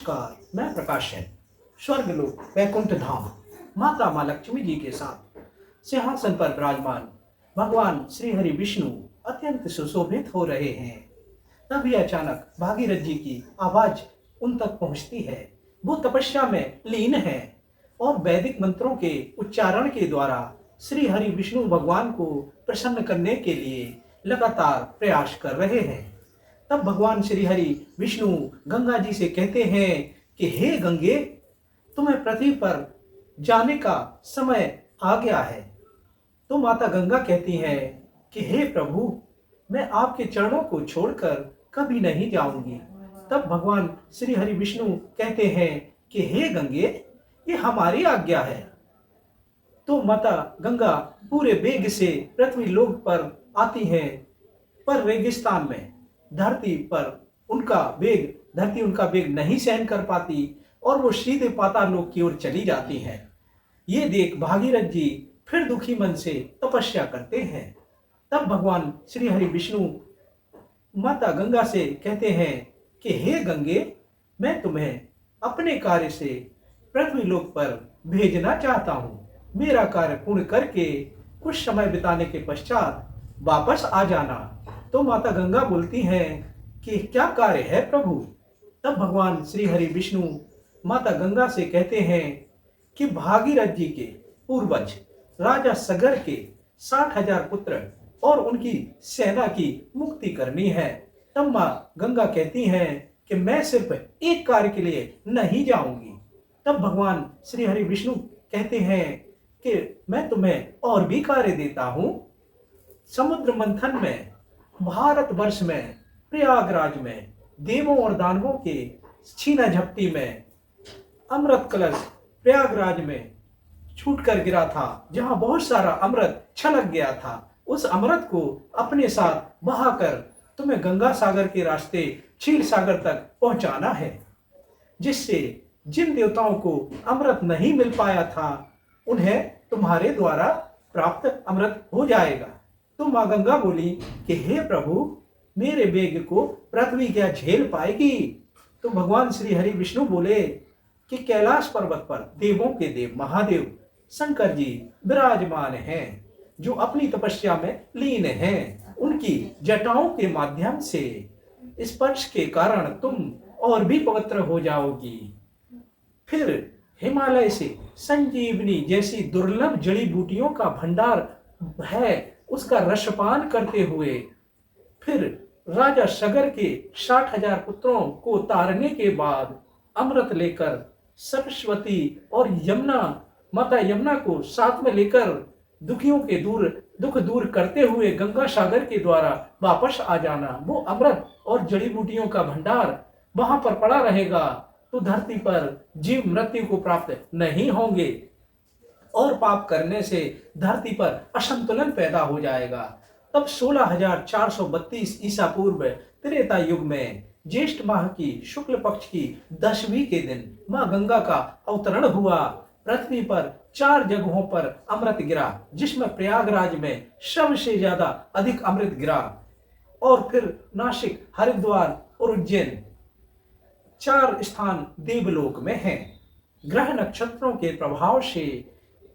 नमस्कार, मैं प्रकाश है। स्वर्गलोक वैकुंठ धाम माता माँ लक्ष्मी जी के साथ सिंहासन पर विराजमान भगवान श्री हरि विष्णु अत्यंत सुशोभित हो रहे हैं। तभी अचानक भागीरथ जी की आवाज उन तक पहुंचती है। वो तपस्या में लीन है और वैदिक मंत्रों के उच्चारण के द्वारा श्री हरि विष्णु भगवान को प्रसन्न करने के लिए लगातार प्रयास कर रहे हैं। तब भगवान श्री हरि विष्णु गंगा जी से कहते हैं कि हे गंगे, तुम्हें पृथ्वी पर जाने का समय आ गया है। तो माता गंगा कहती हैं कि हे प्रभु, मैं आपके चरणों को छोड़कर कभी नहीं जाऊंगी। तब भगवान श्री हरि विष्णु कहते हैं कि हे गंगे, ये हमारी आज्ञा है। तो माता गंगा पूरे वेग से पृथ्वी लोक पर आती हैं, पर रेगिस्तान में धरती उनका वेग नहीं सहन कर पाती और वो सीधे पाताल लोक की ओर चली जाती है। ये देख भागीरथ जी फिर दुखी मन से तपस्या करते हैं। तब भगवान श्री हरि विष्णु माता गंगा से कहते हैं कि हे गंगे, मैं तुम्हें अपने कार्य से पृथ्वी लोक पर भेजना चाहता हूँ। मेरा कार्य पूर्ण करके कुछ समय बिताने के पश्चात वापस आ जाना। तो माता गंगा बोलती हैं कि क्या कार्य है प्रभु। तब भगवान श्री हरि विष्णु माता गंगा से कहते हैं कि भागीरथ जी के पूर्वज राजा सगर के 60,000 पुत्र और उनकी सेना की मुक्ति करनी है। तब माँ गंगा कहती हैं कि मैं सिर्फ एक कार्य के लिए नहीं जाऊंगी। तब भगवान श्री हरि विष्णु कहते हैं कि मैं तुम्हें और भी कार्य देता हूं। समुद्र मंथन में, भारतवर्ष में, प्रयागराज में देवों और दानवों के छीना झपटी में अमृत कलश प्रयागराज में छूट कर गिरा था, जहां बहुत सारा अमृत छलक गया था। उस अमृत को अपने साथ बहाकर तुम्हें गंगा सागर के रास्ते क्षीर सागर तक पहुंचाना है, जिससे जिन देवताओं को अमृत नहीं मिल पाया था उन्हें तुम्हारे द्वारा प्राप्त अमृत हो जाएगा। तो माँ गंगा बोली कि हे प्रभु, मेरे वेग को पृथ्वी क्या झेल पाएगी। तो भगवान श्री हरि विष्णु बोले कि कैलाश पर्वत पर देवों के देव महादेव शंकर जी विराजमान हैं, जो अपनी तपस्या में लीन हैं। उनकी जटाओं के माध्यम से स्पर्श के कारण तुम और भी पवित्र हो जाओगी। फिर हिमालय से संजीवनी जैसी दुर्लभ जड़ी बूटियों का भंडार है, उसका रसपान करते हुए फिर राजा सगर के 60,000 पुत्रों को तारने के बाद अमृत लेकर सरस्वती और यमुना, माता यमुना को साथ में लेकर दुखियों के दुख दूर करते हुए गंगा सागर के द्वारा वापस आ जाना। वो अमृत और जड़ी बूटियों का भंडार वहां पर पड़ा रहेगा, तो धरती पर जीव मृत्यु को प्राप्त नहीं होंगे और पाप करने से धरती पर असंतुलन पैदा हो जाएगा। तब 16,432 ईसा पूर्व त्रेता युग में ज्येष्ठ माह की शुक्ल पक्ष की 10वीं के दिन माँ गंगा का अवतरण हुआ। पृथ्वी पर 4 जगहों पर अमृत गिरा, जिसमें प्रयागराज में सबसे ज्यादा अधिक अमृत गिरा, और फिर नासिक, हरिद्वार और उज्जैन 4 स्थान देवलोक में हैं। ग्रह नक्षत्रों के प्रभाव से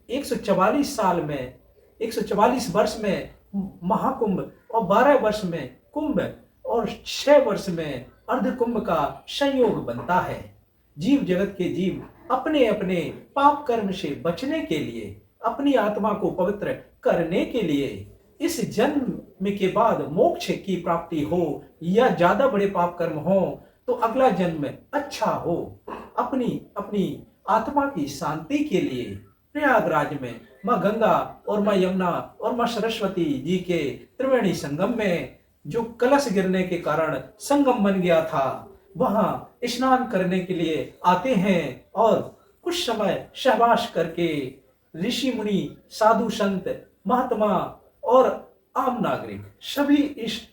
144 वर्ष में महाकुंभ और 12 वर्ष में कुंभ और 6 वर्ष में अर्धकुंभ का संयोग बनता है। जीव जगत के जीव अपने अपने पाप कर्म से बचने के लिए, अपनी आत्मा को पवित्र करने के लिए, इस जन्म के बाद मोक्ष की प्राप्ति हो या ज्यादा बड़े पाप कर्म हो तो अगला जन्म अच्छा हो, अपनी आत्मा की शांति के लिए प्रयागराज में माँ गंगा और माँ यमुना और माँ सरस्वती जी के त्रिवेणी संगम में, जो कलश गिरने के कारण संगम बन गया था, वहां स्नान करने के लिए आते हैं और कुछ समय सहवास करके ऋषि मुनि, साधु संत, महात्मा और आम नागरिक सभी इस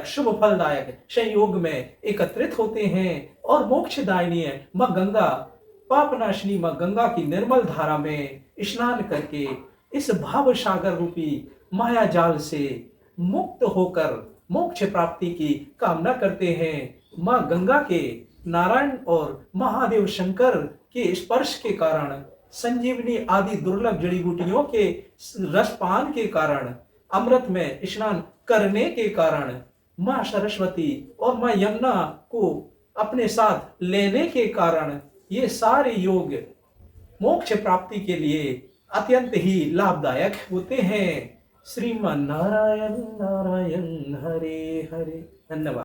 शुभ फलदायक संयोग में एकत्रित होते हैं और मोक्षदायिनी माँ गंगा, पापनाशिनी माँ गंगा की निर्मल धारा में स्नान करके इस भाव सागर रूपी माया जाल से मुक्त होकर मोक्ष प्राप्ति की कामना करते हैं। माँ गंगा के नारायण और महादेव शंकर के स्पर्श के कारण, संजीवनी आदि दुर्लभ जड़ी बूटियों के रसपान के कारण, अमृत में स्नान करने के कारण, माँ सरस्वती और माँ यमुना को अपने साथ लेने के कारण ये सारे योग मोक्ष प्राप्ति के लिए अत्यंत ही लाभदायक होते हैं। श्रीमन नारायण नारायण हरे हरे। धन्यवाद।